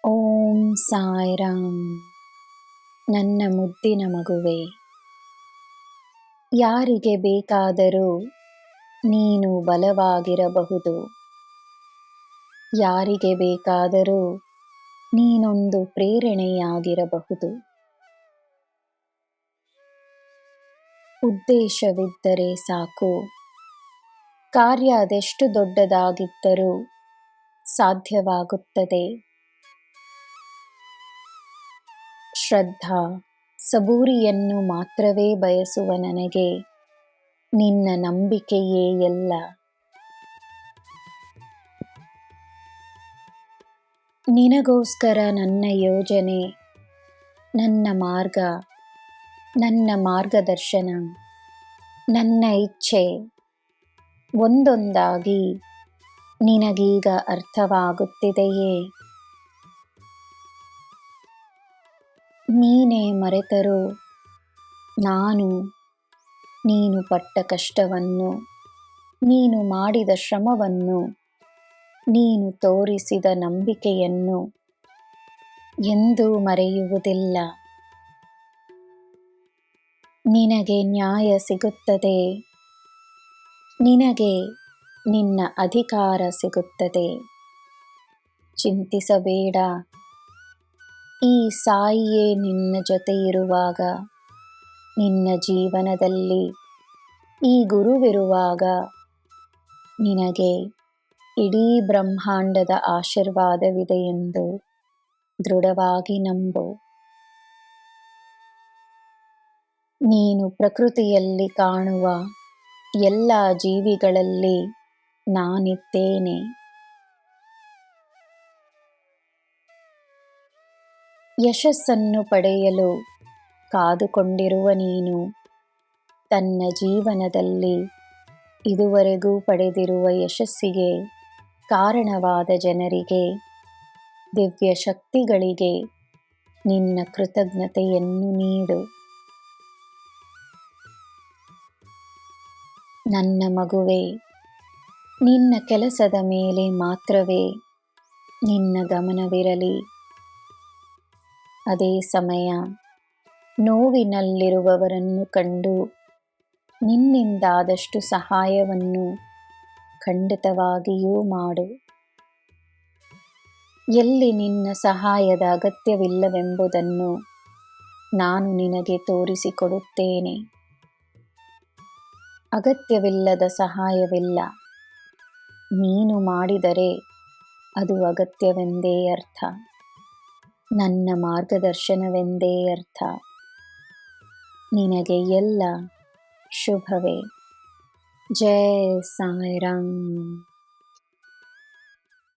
ಓಂ ಸಾಯಿರಾಮ್. ನನ್ನ ಮುದ್ದಿನ ಮಗುವೆ, ಯಾರಿಗೆ ಬೇಕಾದರೂ ನೀನು ಬಲವಾಗಿರಬಹುದು. ಯಾರಿಗೆ ಬೇಕಾದರೂ ನೀನೊಂದು ಪ್ರೇರಣೆಯಾಗಿರಬಹುದು. ಉದ್ದೇಶವಿದ್ದರೆ ಸಾಕು, ಕಾರ್ಯ ಅದೆಷ್ಟು ದೊಡ್ಡದಾಗಿದ್ದರೂ ಸಾಧ್ಯವಾಗುತ್ತದೆ. ಶ್ರದ್ಧಾ ಸಬೂರಿಯನ್ನು ಮಾತ್ರವೇ ಬಯಸುವ ನನಗೆ ನಿನ್ನ ನಂಬಿಕೆಯೇ ಎಲ್ಲ. ನಿನಗೋಸ್ಕರ ನನ್ನ ಯೋಜನೆ, ನನ್ನ ಮಾರ್ಗ, ನನ್ನ ಮಾರ್ಗದರ್ಶನ, ನನ್ನ ಇಚ್ಛೆ ಒಂದೊಂದಾಗಿ ನಿನಗೀಗ ಅರ್ಥವಾಗುತ್ತಿದೆಯೇ? ನೀನೇ ಮರೆತರೂ ನಾನು ನೀನು ಪಟ್ಟ ಕಷ್ಟವನ್ನು, ನೀನು ಮಾಡಿದ ಶ್ರಮವನ್ನು, ನೀನು ತೋರಿಸಿದ ನಂಬಿಕೆಯನ್ನು ಎಂದೂ ಮರೆಯುವುದಿಲ್ಲ. ನಿನಗೆ ನ್ಯಾಯ ಸಿಗುತ್ತದೆ, ನಿನಗೆ ನಿನ್ನ ಅಧಿಕಾರ ಸಿಗುತ್ತದೆ. ಚಿಂತಿಸಬೇಡ. ಈ ಸಾಯಿಯೇ ನಿನ್ನ ಜೊತೆ ಇರುವಾಗ, ನಿನ್ನ ಜೀವನದಲ್ಲಿ ಈ ಗುರುವಿರುವಾಗ ನಿನಗೆ ಇಡೀ ಬ್ರಹ್ಮಾಂಡದ ಆಶೀರ್ವಾದವಿದೆ ಎಂದು ದೃಢವಾಗಿ ನಂಬು. ನೀನು ಪ್ರಕೃತಿಯಲ್ಲಿ ಕಾಣುವ ಎಲ್ಲ ಜೀವಿಗಳಲ್ಲಿ ನಾನಿದ್ದೇನೆ. ಯಶಸ್ಸನ್ನು ಪಡೆಯಲು ಕಾದುಕೊಂಡಿರುವ ನೀನು, ತನ್ನ ಜೀವನದಲ್ಲಿ ಇದುವರೆಗೂ ಪಡೆದಿರುವ ಯಶಸ್ಸಿಗೆ ಕಾರಣವಾದ ಜನರಿಗೆ, ದಿವ್ಯ ಶಕ್ತಿಗಳಿಗೆ ನಿನ್ನ ಕೃತಜ್ಞತೆಯನ್ನು ನೀಡು. ನನ್ನ ಮಗುವೆ, ನಿನ್ನ ಕೆಲಸದ ಮೇಲೆ ಮಾತ್ರವೇ ನಿನ್ನ ಗಮನವಿರಲಿ. ಅದೇ ಸಮಯ ನೋವಿನಲ್ಲಿರುವವರನ್ನು ಕಂಡು ನಿನ್ನಿಂದಾದಷ್ಟು ಸಹಾಯವನ್ನು ಖಂಡಿತವಾಗಿಯೂ ಮಾಡು. ಎಲ್ಲಿ ನಿನ್ನ ಸಹಾಯದ ಅಗತ್ಯವಿಲ್ಲವೆಂಬುದನ್ನು ನಾನು ನಿನಗೆ ತೋರಿಸಿಕೊಡುತ್ತೇನೆ. ಅಗತ್ಯವಿಲ್ಲದ ಸಹಾಯವಿಲ್ಲ. ನೀನು ಮಾಡಿದರೆ ಅದು ಅಗತ್ಯವೆಂದೇ ಅರ್ಥ, ನನ್ನ ಮಾರ್ಗದರ್ಶನವೆಂದೇ ಅರ್ಥ. ನಿನಗೆ ಎಲ್ಲ ಶುಭವೇ. ಜೈ ಸಾಯಿರಾಮ್.